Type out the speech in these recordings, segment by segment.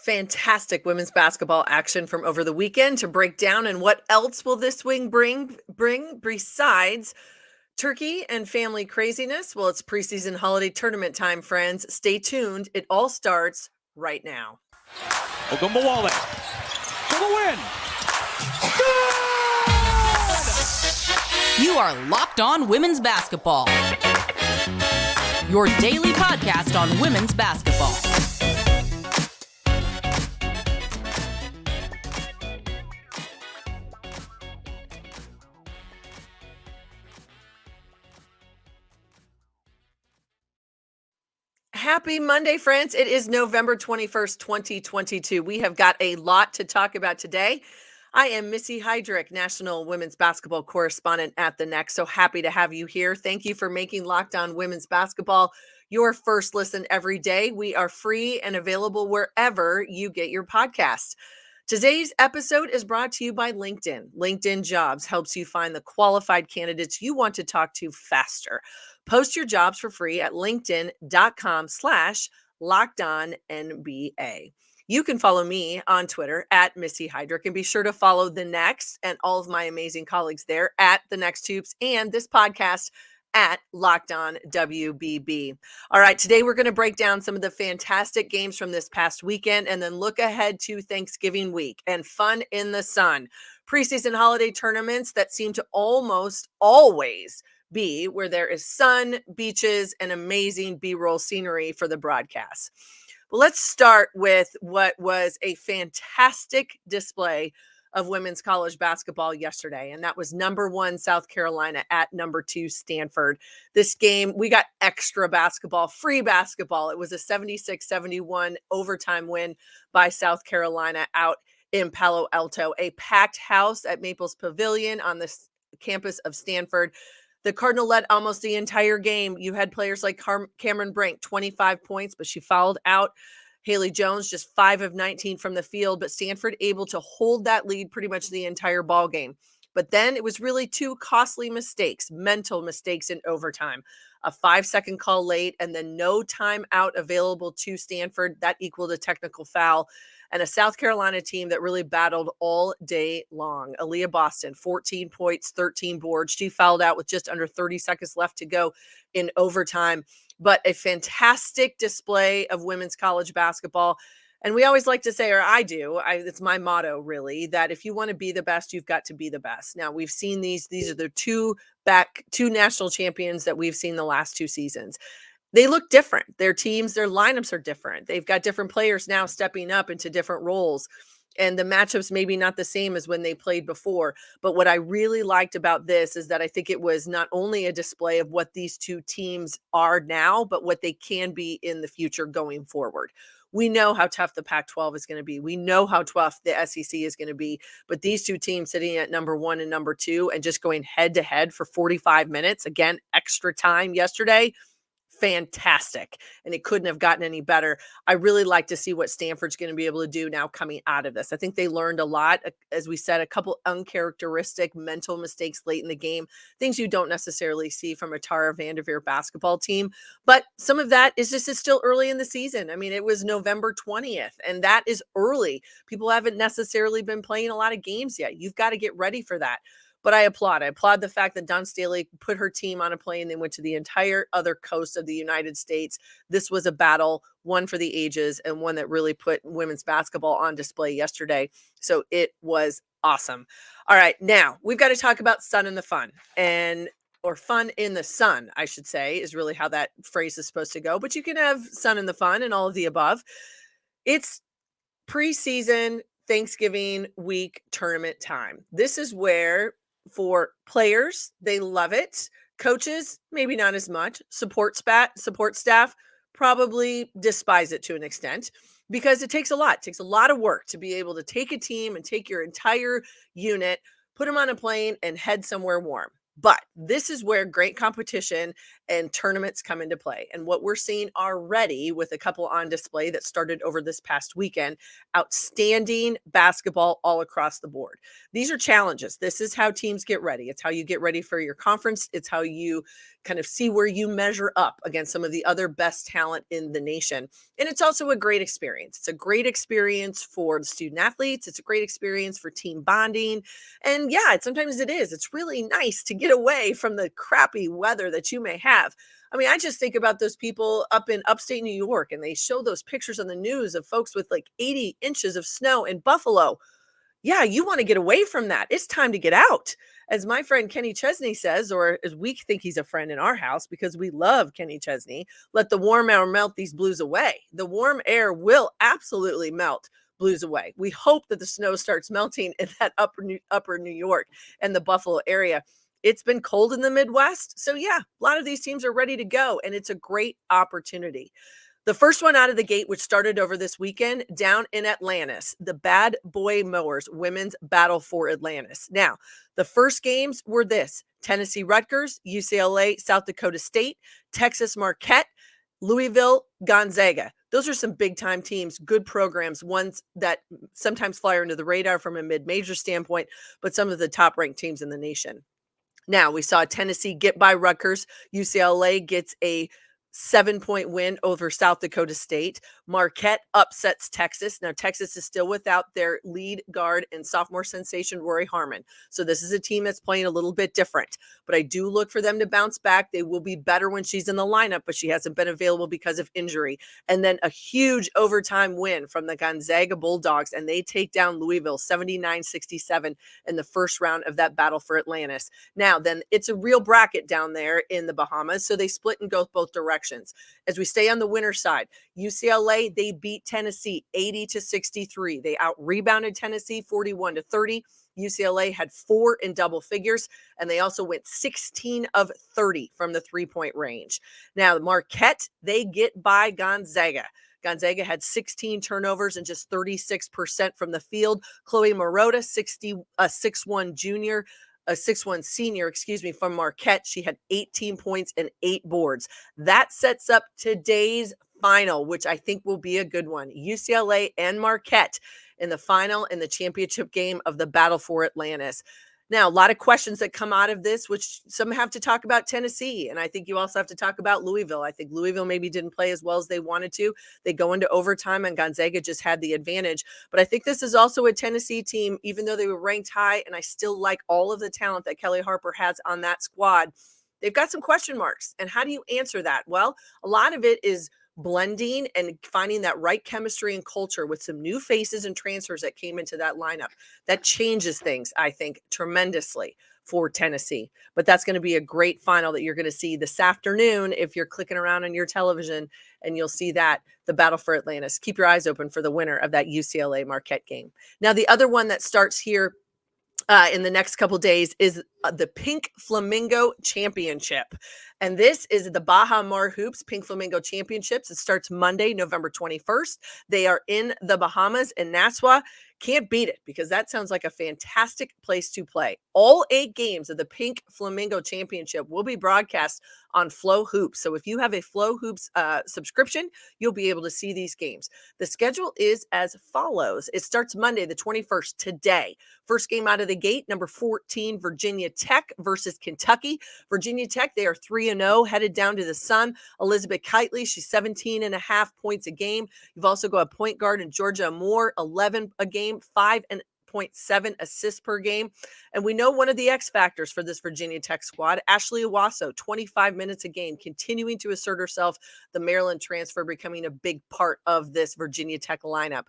Fantastic women's basketball action from over the weekend to break down. And what else will this wing bring besides turkey and family craziness? Well, it's preseason holiday tournament time, friends. Stay tuned. It all starts right now. McLellan for the win. Good! You are Locked On Women's Basketball, your daily podcast on women's basketball. Happy Monday, friends. It is November 21st, 2022. We have got a lot to talk about today. I am Missy Heidrick, National Women's Basketball Correspondent at The Next. So happy to have you here. Thank you for making Locked On Women's Basketball your first listen every day. We are free and available wherever you get your podcasts. Today's episode is brought to you by LinkedIn. LinkedIn Jobs helps you find the qualified candidates you want to talk to faster. Post your jobs for free at linkedin.com/LockedOnNBA. You can follow me on Twitter at Missy Heidrick, and be sure to follow The Next and all of my amazing colleagues there at The Next Hoops and this podcast at Locked On WBB. All right, today we're going to break down some of the fantastic games from this past weekend and then look ahead to Thanksgiving week and fun in the sun. Preseason holiday tournaments that seem to almost always be where there is sun, beaches, and amazing B-roll scenery for the broadcast. Well, let's start with what was a fantastic display of women's college basketball yesterday, and that was number 1 South Carolina at number 2 Stanford. This game, we got extra basketball, free basketball. It was a 76-71 overtime win by South Carolina out in Palo Alto, a packed house at Maples Pavilion on the campus of Stanford. The Cardinal led almost the entire game. You had players like Cameron Brink, 25 points, but she fouled out. Haley Jones, just 5 of 19 from the field, but Stanford able to hold that lead pretty much the entire ball game. But then it was really 2 costly mistakes, mental mistakes in overtime. A 5-second call late and then no timeout available to Stanford. That equaled a technical foul. And a South Carolina team that really battled all day long. Aaliyah Boston, 14 points, 13 boards. She fouled out with just under 30 seconds left to go in overtime. But a fantastic display of women's college basketball. And we always like to say, or I do, it's my motto really, that if you want to be the best, you've got to be the best. Now we've seen these are the two national champions that we've seen the last 2 seasons. They look different. Their teams, their lineups are different. They've got different players now stepping up into different roles. And the matchups maybe not the same as when they played before. But what I really liked about this is that I think it was not only a display of what these 2 teams are now, but what they can be in the future going forward. We know how tough the Pac-12 is going to be. We know how tough the SEC is going to be. But these 2 teams sitting at number 1 and number 2 and just going head to head for 45 minutes, again, extra time yesterday, fantastic. And it couldn't have gotten any better. I really like to see what Stanford's going to be able to do now coming out of this. I think they learned a lot. As we said, a couple uncharacteristic mental mistakes late in the game, things you don't necessarily see from a Tara Vanderveer basketball team. But some of that is just, it's still early in the season. I mean, it was November 20th, and that is early. People haven't necessarily been playing a lot of games yet. You've got to get ready for that. But I applaud the fact that Dawn Staley put her team on a plane. They went to the entire other coast of the United States. This was a battle, one for the ages, and one that really put women's basketball on display yesterday. So it was awesome. All right, now we've got to talk about sun and the fun. Or fun in the sun, I should say, is really how that phrase is supposed to go. But you can have sun and the fun and all of the above. It's preseason Thanksgiving week tournament time. This is where, for players, they love it. Coaches, maybe not as much. Support staff probably despise it to an extent because it takes a lot. It takes a lot of work to be able to take a team and take your entire unit, put them on a plane, and head somewhere warm. But this is where great competition and tournaments come into play. And what we're seeing already with a couple on display that started over this past weekend, outstanding basketball all across the board. These are challenges. This is how teams get ready. It's how you get ready for your conference. It's how you kind of see where you measure up against some of the other best talent in the nation. And it's also a great experience. It's a great experience for the student athletes. It's a great experience for team bonding. And yeah, sometimes it is. It's really nice to get away from the crappy weather that you may have. I mean, I just think about those people up in upstate New York, and they show those pictures on the news of folks with like 80 inches of snow in Buffalo. Yeah, you want to get away from that. It's time to get out. As my friend Kenny Chesney says, or as we think he's a friend in our house because we love Kenny Chesney, let the warm air melt these blues away. The warm air will absolutely melt blues away. We hope that the snow starts melting in that upper New York and the Buffalo area. It's been cold in the Midwest. So yeah, a lot of these teams are ready to go, and it's a great opportunity. The first one out of the gate, which started over this weekend down in Atlantis, the Bad Boy Mowers women's battle for Atlantis. Now, the first games were this: Tennessee Rutgers, UCLA, South Dakota State, Texas Marquette, Louisville, Gonzaga. Those are some big time teams, good programs, ones that sometimes fly under the radar from a mid-major standpoint, but some of the top ranked teams in the nation. Now, we saw Tennessee get by Rutgers. UCLA gets a 7-point win over South Dakota State. Marquette upsets Texas. Now, Texas is still without their lead guard and sophomore sensation, Rory Harmon. So this is a team that's playing a little bit different. But I do look for them to bounce back. They will be better when she's in the lineup, but she hasn't been available because of injury. And then a huge overtime win from the Gonzaga Bulldogs, and they take down Louisville 79-67 in the first round of that battle for Atlantis. Now, then it's a real bracket down there in the Bahamas, so they split and go both directions. As we stay on the winner side, UCLA, they beat Tennessee 80-63. They out-rebounded Tennessee 41-30. UCLA had 4 in double figures, and they also went 16 of 30 from the three-point range. Now, Marquette, they get by Gonzaga. Gonzaga had 16 turnovers and just 36% from the field. Chloe Marotta, 6'1" junior, a 6'1" senior, from Marquette. She had 18 points and 8 boards. That sets up today's final, which I think will be a good one. UCLA and Marquette in the final in the championship game of the Battle for Atlantis. Now, a lot of questions that come out of this, which some have to talk about Tennessee, and I think you also have to talk about Louisville. I think Louisville maybe didn't play as well as they wanted to. They go into overtime, and Gonzaga just had the advantage. But I think this is also a Tennessee team, even though they were ranked high, and I still like all of the talent that Kelly Harper has on that squad. They've got some question marks, and how do you answer that? Well, a lot of it is blending and finding that right chemistry and culture with some new faces and transfers that came into that lineup. That changes things, I think, tremendously for Tennessee. But that's going to be a great final that you're going to see this afternoon if you're clicking around on your television, and you'll see that, the Battle for Atlantis. Keep your eyes open for the winner of that UCLA Marquette game. Now, the other one that starts here in the next couple days is the Pink Flamingo Championship. And this is the Baha Mar Hoops Pink Flamingo Championships. It starts Monday, November 21st. They are in the Bahamas in Nassau. Can't beat it, because that sounds like a fantastic place to play. All 8 games of the Pink Flamingo Championship will be broadcast on Flow Hoops. So if you have a Flow Hoops subscription, you'll be able to see these games. The schedule is as follows. It starts Monday, the 21st, today. First game out of the gate, number 14, Virginia Tech versus Kentucky. Virginia Tech, they are 3-0, headed down to the Sun. Elizabeth Kitely, she's 17.5 points a game. You've also got a point guard in Georgia Moore, 11 a game, 5.7 assists per game. And we know one of the X factors for this Virginia Tech squad, Ashley Owasso, 25 minutes a game, continuing to assert herself. The Maryland transfer becoming a big part of this Virginia Tech lineup.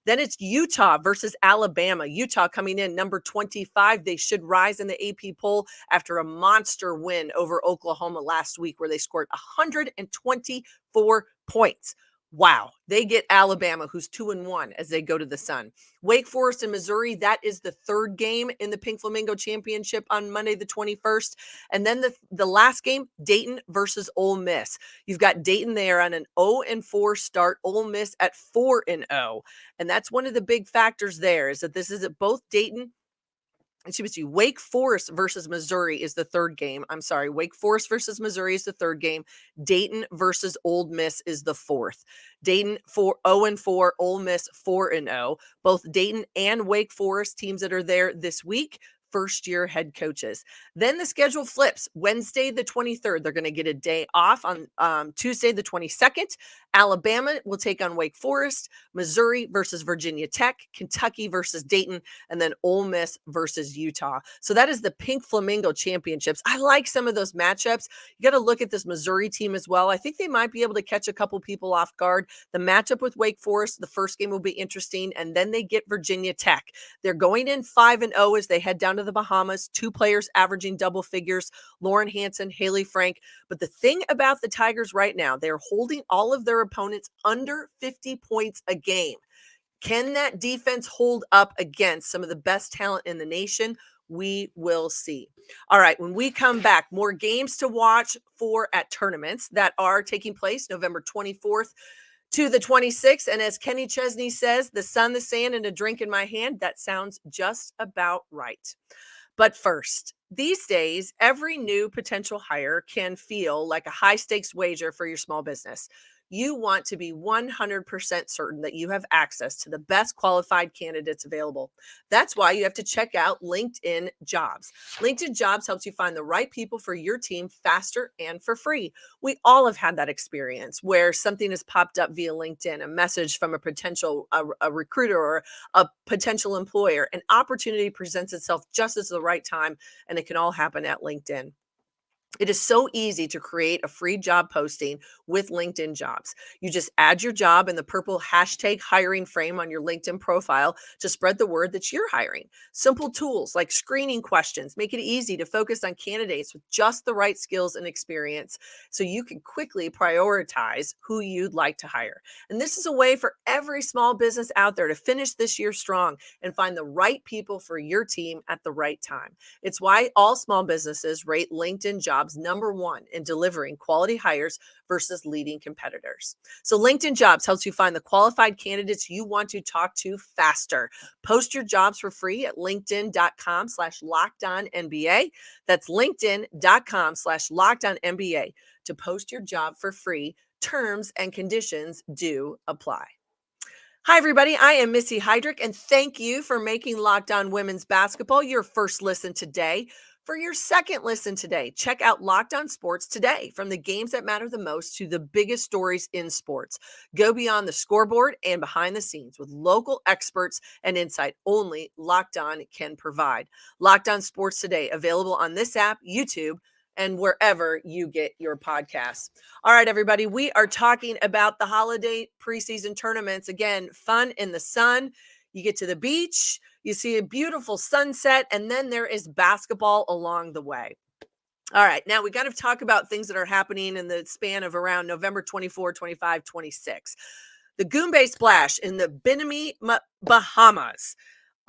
Then it's Utah versus Alabama. Utah coming in number 25. They should rise in the AP poll after a monster win over Oklahoma last week, where they scored 124 points. Wow. They get Alabama, who's 2-1 as they go to the Sun. Wake Forest and Missouri, that is the third game in the Pink Flamingo Championship on Monday, the 21st. And then the last game, Dayton versus Ole Miss. You've got Dayton there on an 0-4 start, Ole Miss at 4-0. And that's one of the big factors there, is that this is at both Dayton. Wake Forest versus Missouri is the third game. I'm sorry. Wake Forest versus Missouri is the third game. Dayton versus Ole Miss is the fourth. Dayton 0-4, Ole Miss 4-0. Both Dayton and Wake Forest teams that are there this week, first-year head coaches. Then the schedule flips. Wednesday, the 23rd, they're going to get a day off. On Tuesday, the 22nd, Alabama will take on Wake Forest, Missouri versus Virginia Tech, Kentucky versus Dayton, and then Ole Miss versus Utah. So that is the Pink Flamingo Championships. I like some of those matchups. You got to look at this Missouri team as well. I think they might be able to catch a couple people off guard. The matchup with Wake Forest, the first game will be interesting, and then they get Virginia Tech. They're going in 5-0 as they head down to the Bahamas. 2 players averaging double figures, Lauren Hansen, Haley Frank. But the thing about the Tigers right now, they're holding all of their opponents under 50 points a game. Can that defense hold up against some of the best talent in the nation? We will see. All right, when we come back, more games to watch for at tournaments that are taking place November 24th to the 26th. And as Kenny Chesney says, the sun, the sand, and a drink in my hand, that sounds just about right. But first, these days, every new potential hire can feel like a high-stakes wager for your small business. You want to be 100% certain that you have access to the best qualified candidates available. That's why you have to check out LinkedIn Jobs. LinkedIn Jobs helps you find the right people for your team faster and for free. We all have had that experience where something has popped up via LinkedIn, a message from a potential a recruiter or a potential employer. An opportunity presents itself just at the right time, and it can all happen at LinkedIn. It is so easy to create a free job posting with LinkedIn Jobs. You just add your job in the purple hashtag hiring frame on your LinkedIn profile to spread the word that you're hiring. Simple tools like screening questions make it easy to focus on candidates with just the right skills and experience so you can quickly prioritize who you'd like to hire. And this is a way for every small business out there to finish this year strong and find the right people for your team at the right time. It's why all small businesses rate LinkedIn Jobs #1 in delivering quality hires versus leading competitors. So LinkedIn Jobs helps you find the qualified candidates you want to talk to faster. Post your jobs for free at linkedin.com/lockedonnba. That's linkedin.com/lockedonnba to post your job for free. Terms and conditions do apply. Hi, everybody. I am Missy Heidrick, and thank you for making Locked On Women's Basketball your first listen today. For your second listen today, check out Locked On Sports Today. From the games that matter the most to the biggest stories in sports. Go beyond the scoreboard and behind the scenes with local experts and insight only Locked On can provide. Locked On Sports Today, available on this app, YouTube, and wherever you get your podcasts. All right, everybody, we are talking about the holiday preseason tournaments. Again, fun in the sun. You get to the beach, you see a beautiful sunset, and then there is basketball along the way. All right, now we got to talk about things that are happening in the span of around November 24, 25, 26. The Goombay Splash in the Bimini, Bahamas.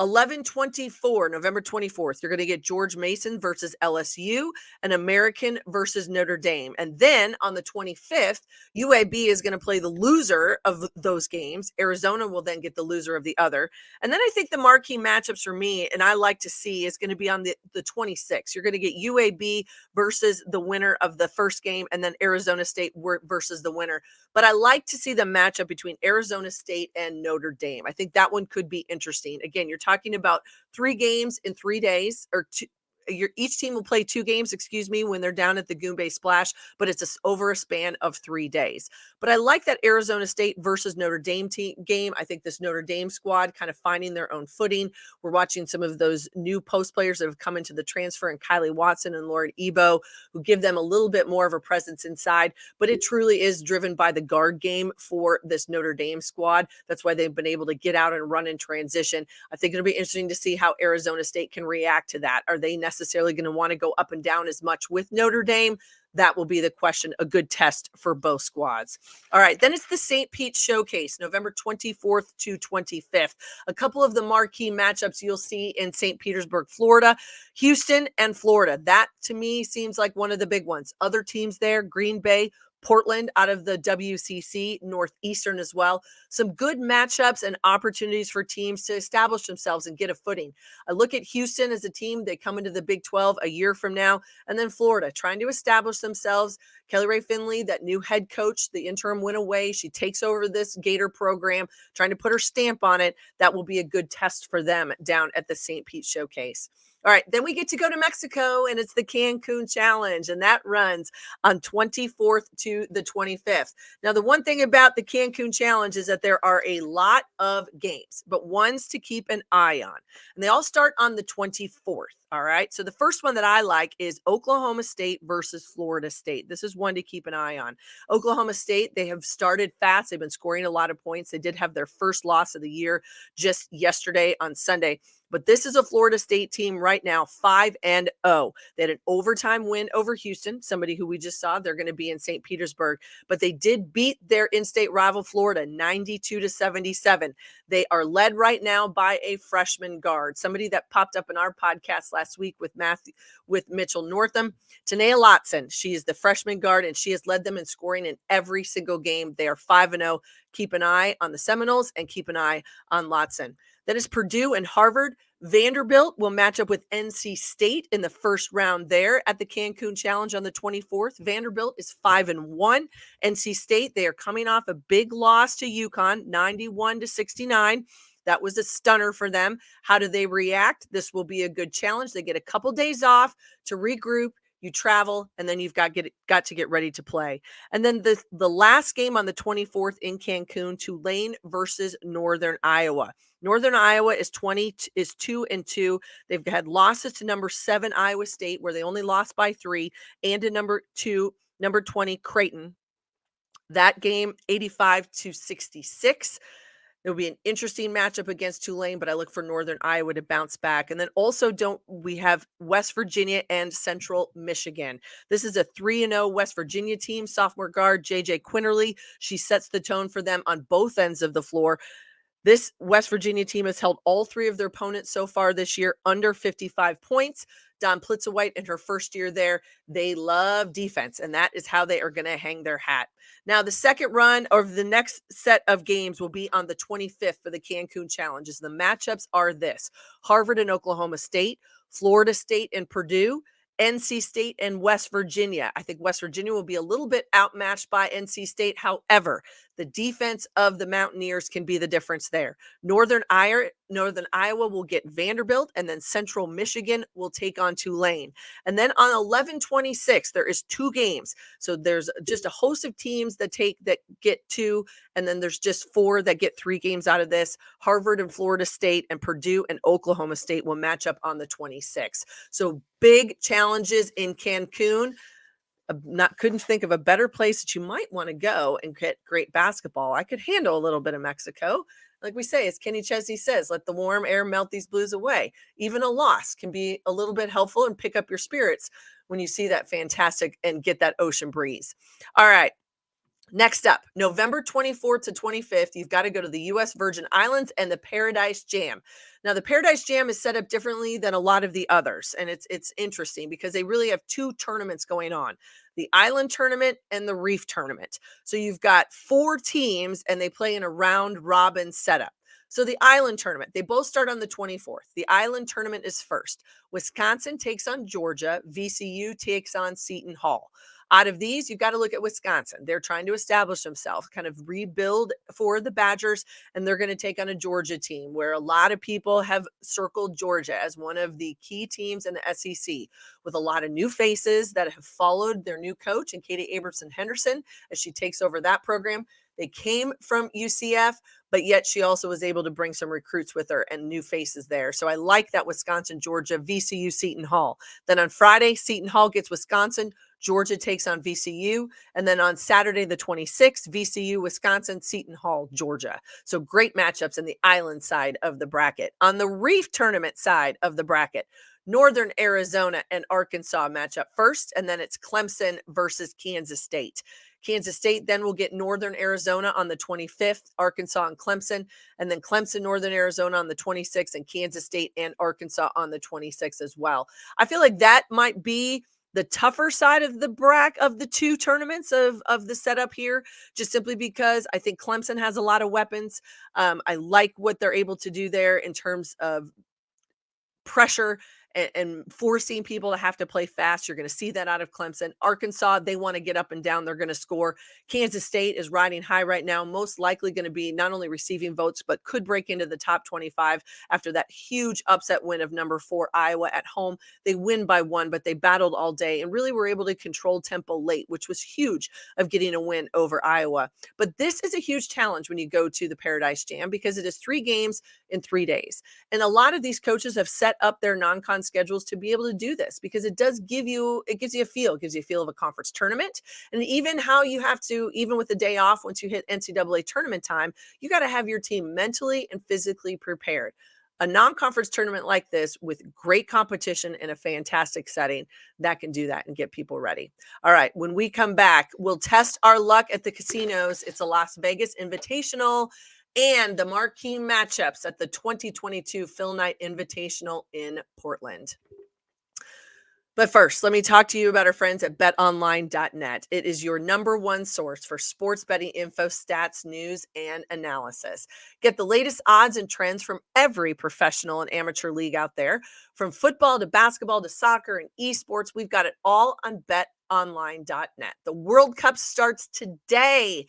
11/24, November 24th, you're going to get George Mason versus LSU and American versus Notre Dame. And then on the 25th, UAB is going to play the loser of those games. Arizona will then get the loser of the other. And then I think the marquee matchups for me, and I like to see, is going to be on the 26th. You're going to get UAB versus the winner of the first game, and then Arizona State versus the winner. But I like to see the matchup between Arizona State and Notre Dame. I think that one could be interesting. Again, you're talking about 3 games in 3 days, or each team will play 2 games, when they're down at the Goombay Splash, but it's over a span of 3 days. But I like that Arizona State versus Notre Dame game. I think this Notre Dame squad kind of finding their own footing. We're watching some of those new post players that have come into the transfer, and Kylie Watson and Lauren Ebo, who give them a little bit more of a presence inside. But it truly is driven by the guard game for this Notre Dame squad. That's why they've been able to get out and run in transition. I think it'll be interesting to see how Arizona State can react to that. Are they necessarily going to want to go up and down as much with Notre Dame? That will be the question, a good test for both squads. All right, then it's the St. Pete Showcase, November 24th to 25th. A couple of the marquee matchups you'll see in St. Petersburg, Florida, Houston and Florida. That, to me, seems like one of the big ones. Other teams there, Green Bay, Portland out of the WCC, Northeastern as well. Some good matchups and opportunities for teams to establish themselves and get a footing. I look at Houston as a team. They come into the Big 12 a year from now. And then Florida trying to establish themselves. Kelly Rae Finley, that new head coach, the interim went away. She takes over this Gator program, trying to put her stamp on it. That will be a good test for them down at the St. Pete Showcase. All right, then we get to go to Mexico, and it's the Cancun Challenge, and that runs on 24th to the 25th. Now, the one thing about the Cancun Challenge is that there are a lot of games, but ones to keep an eye on. And they all start on the 24th. All right. So the first one that I like is Oklahoma State versus Florida State. This is one to keep an eye on. Oklahoma State, they have started fast. They've been scoring a lot of points. They did have their first loss of the year just yesterday on Sunday. But this is a Florida State team right now, 5-0. They had an overtime win over Houston, somebody who we just saw. They're going to be in St. Petersburg. But they did beat their in-state rival, Florida, 92-77. They are led right now by a freshman guard, somebody that popped up in our podcast last week with Mitchell Northam, Tanea Lotson. She is the freshman guard, and she has led them in scoring in every single game. They are 5-0. Keep an eye on the Seminoles and keep an eye on Lotson. That is Purdue and Harvard. Vanderbilt will match up with NC State in the first round there at the Cancun Challenge on the 24th. Vanderbilt is 5-1. NC State, they are coming off a big loss to UConn, 91-69. That was a stunner for them. How do they react? This will be a good challenge. They get a couple days off to regroup. You travel, and then you've got to get ready to play. And then the last game on the 24th in Cancun, Tulane versus Northern Iowa. Northern Iowa is 2-2. They've had losses to number 7 Iowa State, where they only lost by 3, and to number 20 Creighton. That game 85-66. It'll be an interesting matchup against Tulane, but I look for Northern Iowa to bounce back. And then also we have West Virginia and Central Michigan. This is a 3-0 West Virginia team. Sophomore guard JJ Quinterly. She sets the tone for them on both ends of the floor. This West Virginia team has held all 3 of their opponents so far this year under 55 points. Don Plitzawhite in her first year there, they love defense, and that is how they are going to hang their hat. Now, the second run of the next set of games will be on the 25th for the Cancun Challenges. The matchups are this: Harvard and Oklahoma State, Florida State and Purdue, NC State and West Virginia. I think West Virginia will be a little bit outmatched by NC State. However, the defense of the Mountaineers can be the difference there. Northern Iowa will get Vanderbilt, and then Central Michigan will take on Tulane. And then on 11/26, there is 2 games. So there's just a host of teams that get 2, and then there's just 4 that get 3 games out of this. Harvard and Florida State and Purdue and Oklahoma State will match up on the 26th. So big challenges in Cancun. Couldn't think of a better place that you might want to go and get great basketball. I could handle a little bit of Mexico. Like we say, as Kenny Chesney says, let the warm air melt these blues away. Even a loss can be a little bit helpful and pick up your spirits when you see that fantastic and get that ocean breeze. All right. Next up, November 24th to 25th, you've got to go to the U.S. Virgin Islands and the Paradise Jam. Now, the Paradise Jam is set up differently than a lot of the others, and it's interesting because they really have 2 tournaments going on: the Island Tournament and the Reef Tournament. So you've got 4 teams, and they play in a round-robin setup. So the Island Tournament, they both start on the 24th. The Island Tournament is first. Wisconsin takes on Georgia. VCU takes on Seton Hall. Out of these, you've got to look at Wisconsin. They're trying to establish themselves, kind of rebuild for the Badgers, and they're going to take on a Georgia team where a lot of people have circled Georgia as one of the key teams in the SEC, with a lot of new faces that have followed their new coach, and Katie Abrahamson-Henderson, as she takes over that program. They came from UCF, but yet she also was able to bring some recruits with her and new faces there. So I like that Wisconsin, Georgia, VCU, Seton Hall. Then on Friday, Seton Hall gets Wisconsin. Georgia takes on VCU. And then on Saturday, the 26th, VCU, Wisconsin, Seton Hall, Georgia. So great matchups in the island side of the bracket. On the Reef Tournament side of the bracket, Northern Arizona and Arkansas match up first, and then it's Clemson versus Kansas State. Kansas State then will get Northern Arizona on the 25th, Arkansas and Clemson, and then Clemson, Northern Arizona on the 26th, and Kansas State and Arkansas on the 26th as well. I feel like that might be the tougher side of the 2 tournaments of the setup here, just simply because I think Clemson has a lot of weapons. I like what they're able to do there in terms of pressure and forcing people to have to play fast. You're going to see that out of Clemson. Arkansas, they want to get up and down. They're going to score. Kansas State is riding high right now, most likely going to be not only receiving votes, but could break into the top 25 after that huge upset win of number 4 Iowa at home. They win by 1, but they battled all day and really were able to control tempo late, which was huge of getting a win over Iowa. But this is a huge challenge when you go to the Paradise Jam because it is 3 games in 3 days. And a lot of these coaches have set up their non-con schedules to be able to do this because it gives you a feel, of a conference tournament. And even how you have to, even with the day off, once you hit NCAA tournament time, you got to have your team mentally and physically prepared. A non-conference tournament like this with great competition in a fantastic setting that can do that and get people ready. All right, when we come back, we'll test our luck at the casinos. It's a Las Vegas Invitational and the marquee matchups at the 2022 Phil Knight Invitational in Portland. But first, let me talk to you about our friends at betonline.net. It is your number one source for sports betting info, stats, news, and analysis. Get the latest odds and trends from every professional and amateur league out there. From football to basketball to soccer and esports, we've got it all on betonline.net. The World Cup starts today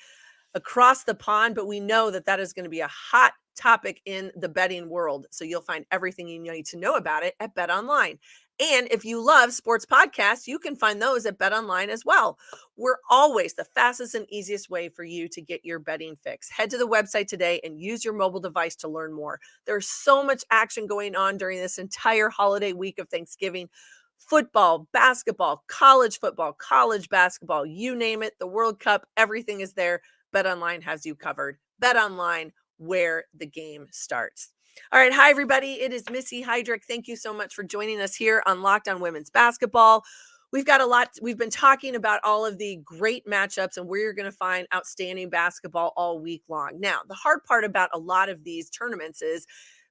across the pond, but we know that is going to be a hot topic in the betting world. So you'll find everything you need to know about it at BetOnline. And if you love sports podcasts, you can find those at BetOnline as well. We're always the fastest and easiest way for you to get your betting fix. Head to the website today and use your mobile device to learn more. There's so much action going on during this entire holiday week of Thanksgiving. Football, basketball, college football, college basketball, you name it, the World Cup, everything is there. BetOnline has you covered. BetOnline, where the game starts. All right. Hi, everybody. It is Missy Heidrick. Thank you so much for joining us here on Locked On Women's Basketball. We've got a lot. We've been talking about all of the great matchups and where you're going to find outstanding basketball all week long. Now, the hard part about a lot of these tournaments is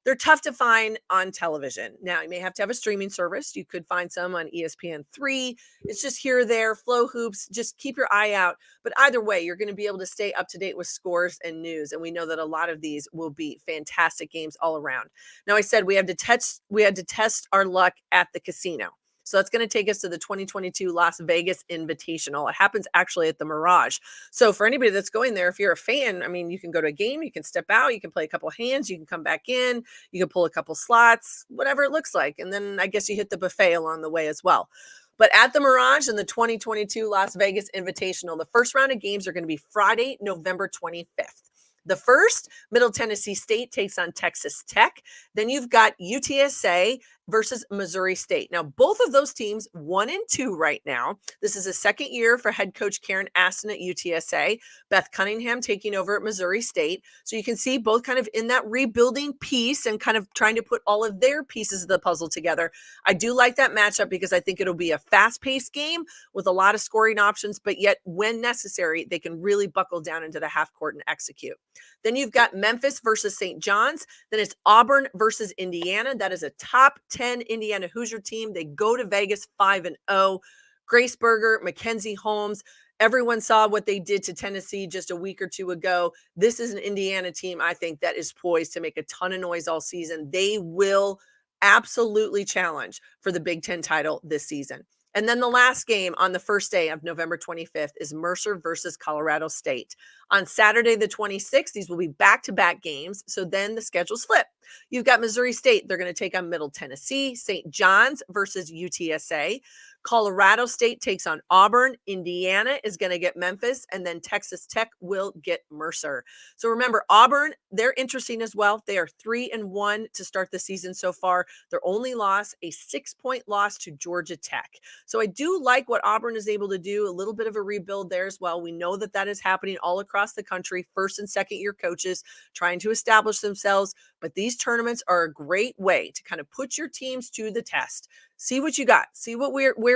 they're tough to find on television. Now, you may have to have a streaming service. You could find some on ESPN3. It's just here or there, Flow Hoops. Just keep your eye out. But either way, you're going to be able to stay up to date with scores and news. And we know that a lot of these will be fantastic games all around. Now, I said we had to test our luck at the casino. So that's going to take us to the 2022 Las Vegas Invitational. It happens actually at the Mirage. So for anybody that's going there, if you're a fan, I mean, you can go to a game, you can step out, you can play a couple hands, you can come back in, you can pull a couple slots, whatever it looks like. And then I guess you hit the buffet along the way as well. But at the Mirage in the 2022 Las Vegas Invitational, the first round of games are going to be Friday, November 25th. The first, Middle Tennessee State takes on Texas Tech. Then you've got UTSA versus Missouri State. Now, both of those teams 1-2 right now. This is a second year for head coach Karen Aston at UTSA. Beth Cunningham taking over at Missouri State. So you can see both kind of in that rebuilding piece and kind of trying to put all of their pieces of the puzzle together. I do like that matchup because I think it'll be a fast-paced game with a lot of scoring options, but yet when necessary, they can really buckle down into the half court and execute. Then you've got Memphis versus St. John's. Then it's Auburn versus Indiana. That is a top 10 Indiana Hoosier team. They go to Vegas 5-0. Grace Berger, Mackenzie Holmes. Everyone saw what they did to Tennessee just a week or two ago. This is an Indiana team, I think, that is poised to make a ton of noise all season. They will absolutely challenge for the Big Ten title this season. And then the last game on the first day of November 25th is Mercer versus Colorado State. On Saturday, the 26th, these will be back-to-back games. So then the schedules flip. You've got Missouri State. They're going to take on Middle Tennessee. St. John's versus UTSA. Colorado State takes on Auburn. Indiana is going to get Memphis, and then Texas Tech will get Mercer. So remember, Auburn, they're interesting as well. They are 3-1 to start the season so far. Their only loss, a 6-point loss to Georgia Tech. So I do like what Auburn is able to do, a little bit of a rebuild there as well. We know that is happening all across the country, first and second year coaches trying to establish themselves. But these tournaments are a great way to kind of put your teams to the test. See what you got. See where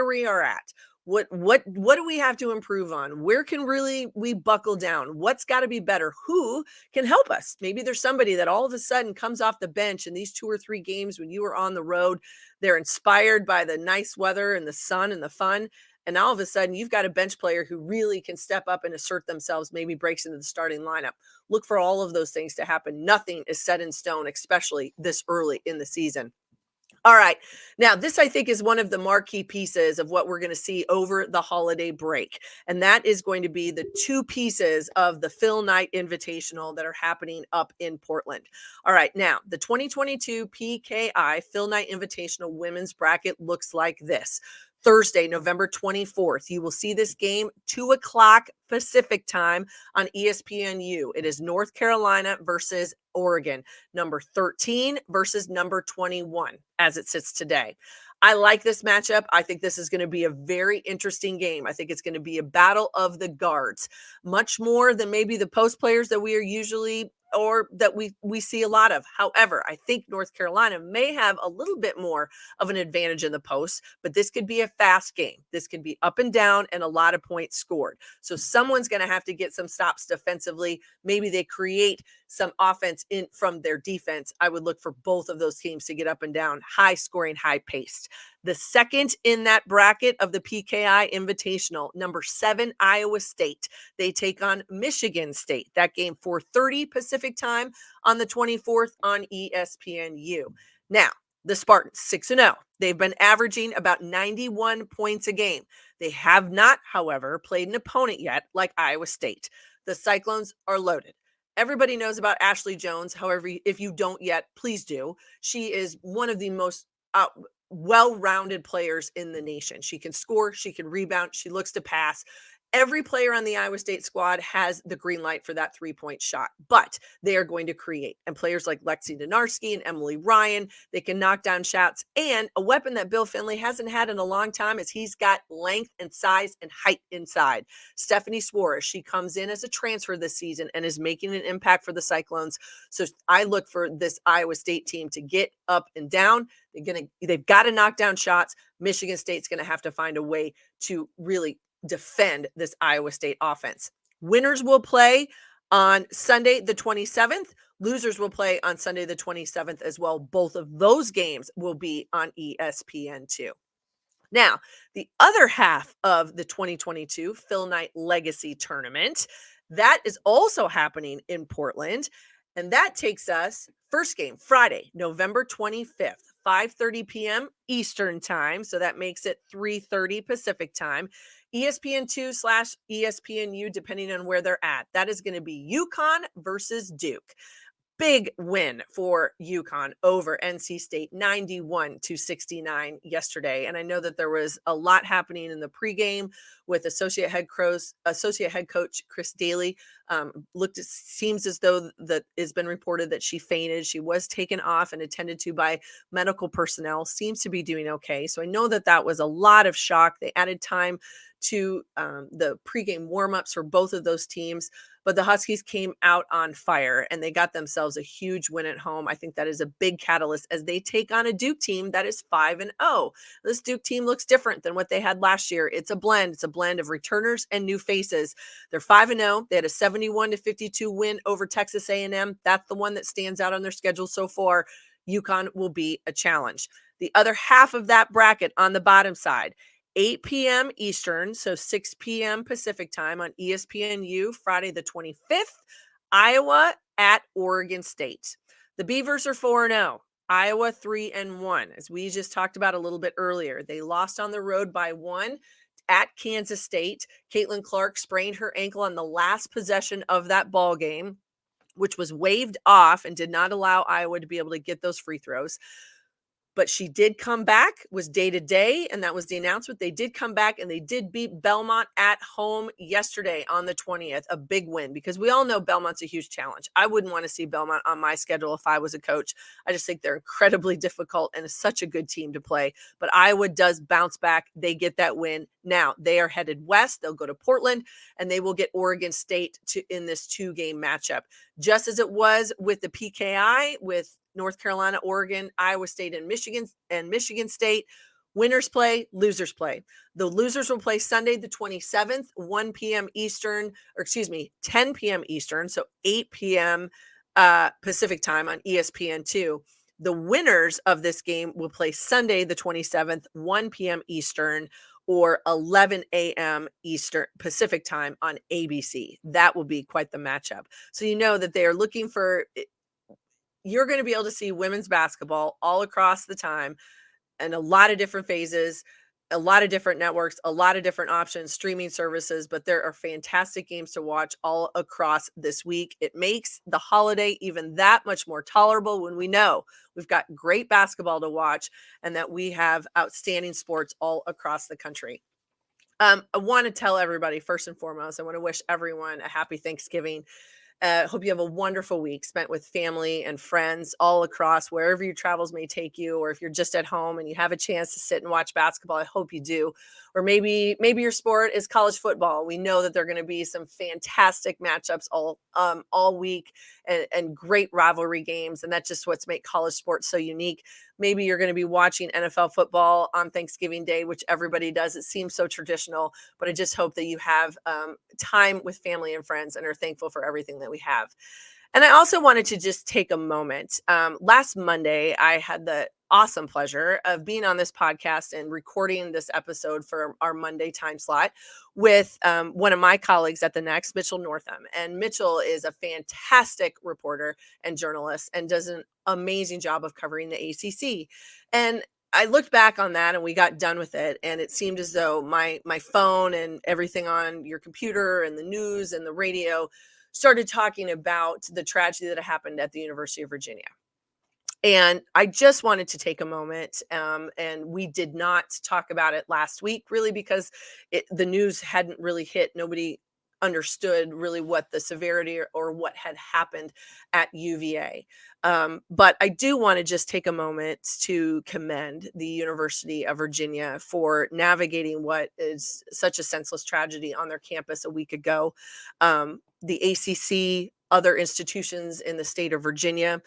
we are at. What do we have to improve on? Where can really we buckle down? What's got to be better? Who can help us? Maybe there's somebody that all of a sudden comes off the bench in these 2 or 3 games when you were on the road. They're inspired by the nice weather and the sun and the fun. And all of a sudden, you've got a bench player who really can step up and assert themselves, maybe breaks into the starting lineup. Look for all of those things to happen. Nothing is set in stone, especially this early in the season. All right. Now, this I think is one of the marquee pieces of what we're going to see over the holiday break. And that is going to be the two pieces of the Phil Knight Invitational that are happening up in Portland. All right. Now, the 2022 PKI Phil Knight Invitational women's bracket looks like this. Thursday, November 24th. You will see this game 2:00 Pacific time on ESPNU. It is North Carolina versus Oregon, number 13 versus number 21 as it sits today. I like this matchup. I think this is going to be a very interesting game. I think it's going to be a battle of the guards, much more than maybe the post players that we are usually or that we see a lot of. However, I think North Carolina may have a little bit more of an advantage in the post, but this could be a fast game. This could be up and down and a lot of points scored. So someone's going to have to get some stops defensively. Maybe they create some offense in from their defense. I would look for both of those teams to get up and down, high scoring, high paced. The second in that bracket of the PKI Invitational, number 7 Iowa State. They take on Michigan State. That game 4:30 Pacific time on the 24th on ESPNU. Now, the Spartans 6-0. They've been averaging about 91 points a game. They have not, however, played an opponent yet like Iowa State. The Cyclones are loaded. Everybody knows about Ashley Jones. However, if you don't yet, please do. She is one of the most well-rounded players in the nation. She can score, she can rebound, she looks to pass. Every player on the Iowa State squad has the green light for that three-point shot, but they are going to create. And players like Lexi Donarski and Emily Ryan, they can knock down shots. And a weapon that Bill Finley hasn't had in a long time is he's got length and size and height inside. Stephanie Suarez, she comes in as a transfer this season and is making an impact for the Cyclones. So I look for this Iowa State team to get up and down. They've got to knock down shots. Michigan State's going to have to find a way to really defend this Iowa State offense. Winners will play on Sunday the 27th. Losers will play on Sunday the 27th as well. Both of those games will be on ESPN2. Now, the other half of the 2022 Phil Knight Legacy Tournament, that is also happening in Portland. And that takes us, first game, Friday, November 25th, 5:30 p.m. Eastern time. So that makes it 3:30 Pacific time. ESPN2/ESPNU, depending on where they're at. That is going to be UConn versus Duke. Big win for UConn over NC State, 91-69 yesterday. And I know that there was a lot happening in the pregame with associate head coach Chris Daly. Seems as though that it's been reported that she fainted. She was taken off and attended to by medical personnel. Seems to be doing okay. So I know that was a lot of shock. They added time to the pregame warmups for both of those teams. But the Huskies came out on fire and they got themselves a huge win at home. I think that is a big catalyst as they take on a Duke team that is 5-0. This Duke team looks different than what they had last year. It's a blend. It's a blend of returners and new faces. They're 5-0. They had a 71-52 win over Texas A&M. That's the one that stands out on their schedule so far. UConn will be a challenge. The other half of that bracket on the bottom side, 8 p.m. Eastern, so 6 p.m. Pacific time on ESPNU, Friday the 25th, Iowa at Oregon State. The Beavers are 4-0, Iowa 3-1, as we just talked about a little bit earlier. They lost on the road by 1 at Kansas State. Caitlin Clark sprained her ankle on the last possession of that ball game, which was waved off and did not allow Iowa to be able to get those free throws. But she did come back, was day-to-day, and that was the announcement. They did come back, and they did beat Belmont at home yesterday on the 20th, a big win, because we all know Belmont's a huge challenge. I wouldn't want to see Belmont on my schedule if I was a coach. I just think they're incredibly difficult and such a good team to play. But Iowa does bounce back. They get that win. Now, they are headed west. They'll go to Portland, and they will get Oregon State in this two-game matchup. Just as it was with the PKI, with North Carolina, Oregon, Iowa State, and Michigan State. Winners play, losers play. The losers will play Sunday the 27th, 1 p.m. Eastern, 10 p.m. Eastern, so 8 p.m. Pacific time on ESPN2. The winners of this game will play Sunday the 27th, 1 p.m. Eastern, or 11 a.m. Eastern Pacific time on ABC. That will be quite the matchup. So you know that they are looking for you're going to be able to see women's basketball all across the time and a lot of different phases, a lot of different networks, a lot of different options, streaming services, but there are fantastic games to watch all across this week. It makes the holiday even that much more tolerable when we know we've got great basketball to watch and that we have outstanding sports all across the country. I want to tell everybody, first and foremost, I want to wish everyone a happy Thanksgiving. Hope you have a wonderful week spent with family and friends all across wherever your travels may take you, or if you're just at home and you have a chance to sit and watch basketball, I hope you do. Or maybe your sport is college football. We know that there are going to be some fantastic matchups all week and great rivalry games, and that's just what's made college sports so unique. Maybe you're going to be watching NFL football on Thanksgiving Day, which everybody does. It seems so traditional, but I just hope that you have time with family and friends and are thankful for everything that we have. And I also wanted to just take a moment. Last Monday, I had the awesome pleasure of being on this podcast and recording this episode for our Monday time slot with one of my colleagues at the Next, Mitchell Northam. And Mitchell is a fantastic reporter and journalist and does an amazing job of covering the ACC. And I looked back on that and we got done with it. And it seemed as though my phone and everything on your computer and the news and the radio started talking about the tragedy that happened at the University of Virginia. And I just wanted to take a moment, and we did not talk about it last week, really, because the news hadn't really hit. Nobody understood really what the severity or what had happened at UVA. But I do want to just take a moment to commend the University of Virginia for navigating what is such a senseless tragedy on their campus a week ago. The ACC, other institutions in the state of Virginia,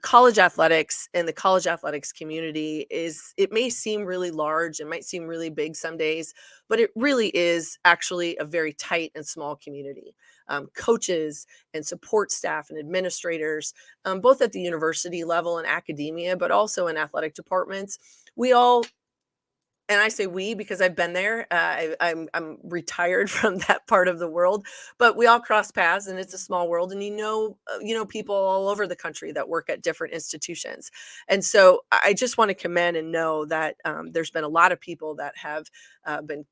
college athletics and the college athletics community it may seem really large, it might seem really big some days, but it really is actually a very tight and small community. Coaches and support staff and administrators, both at the university level and academia, but also in athletic departments, we all, and I say we because I've been there. I'm retired from that part of the world, but we all cross paths, and it's a small world. And you know people all over the country that work at different institutions. And so I just want to commend and know that there's been a lot of people that have been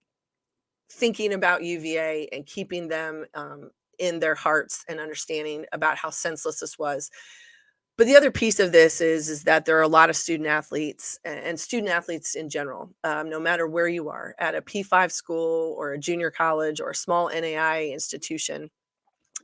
thinking about UVA and keeping them in their hearts and understanding about how senseless this was. But the other piece of this is that there are a lot of student athletes and student athletes in general, no matter where you are, at a P5 school or a junior college or a small NAI institution,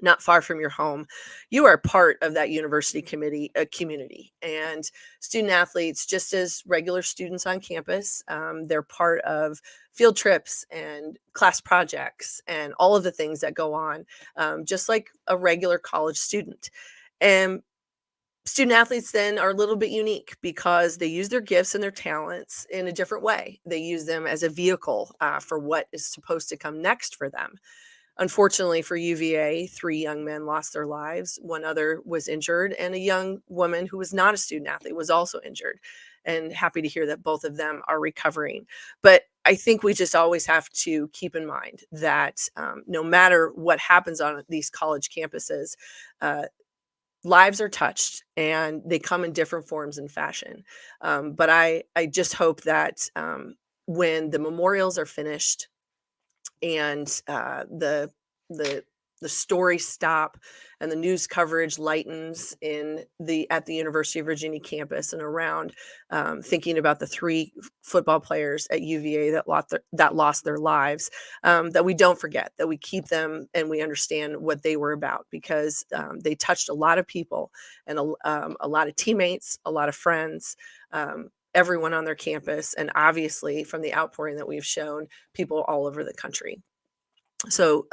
not far from your home, you are part of that university community. And student athletes, just as regular students on campus, they're part of field trips and class projects and all of the things that go on, just like a regular college student. And student athletes then are a little bit unique because they use their gifts and their talents in a different way. They use them as a vehicle for what is supposed to come next for them. Unfortunately for UVA, 3 young men lost their lives. 1 other was injured, and a young woman who was not a student athlete was also injured. And happy to hear that both of them are recovering. But I think we just always have to keep in mind that no matter what happens on these college campuses, lives are touched and they come in different forms and fashion. But I just hope that when the memorials are finished and the stories stop and the news coverage lightens at the University of Virginia campus and around, thinking about the 3 football players at UVA that lost their lives, that we don't forget, that we keep them and we understand what they were about, because they touched a lot of people and a lot of teammates, a lot of friends, everyone on their campus, and obviously from the outpouring that we've shown, people all over the country. So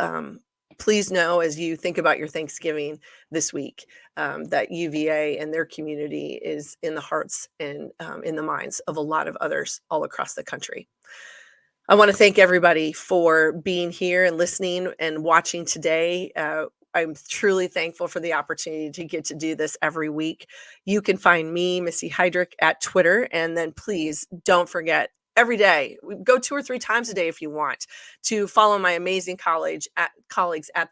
please know, as you think about your Thanksgiving this week, that UVA and their community is in the hearts and in the minds of a lot of others all across the country. I want to thank everybody for being here and listening and watching today. I'm truly thankful for the opportunity to get to do this every week. You can find me, Missy Heidrick, at Twitter. And then please don't forget every day. Go 2 or 3 times a day if you want to follow my amazing colleagues at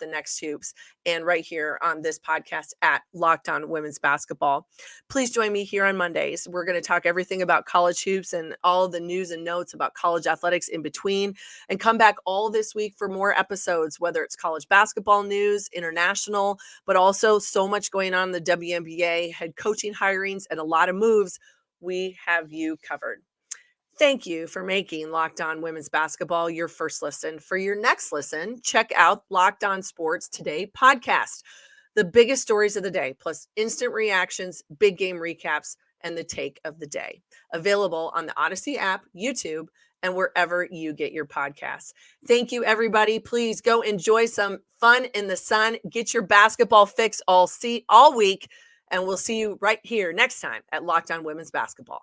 the Next Hoops and right here on this podcast at Locked On Women's Basketball. Please join me here on Mondays. We're going to talk everything about college hoops and all the news and notes about college athletics in between, and come back all this week for more episodes, whether it's college basketball news, international, but also so much going on in the WNBA, head coaching hirings, and a lot of moves. We have you covered. Thank you for making Locked On Women's Basketball your first listen. For your next listen, check out Locked On Sports Today podcast. The biggest stories of the day, plus instant reactions, big game recaps, and the take of the day. Available on the Odyssey app, YouTube, and wherever you get your podcasts. Thank you, everybody. Please go enjoy some fun in the sun. Get your basketball fix all week, and we'll see you right here next time at Locked On Women's Basketball.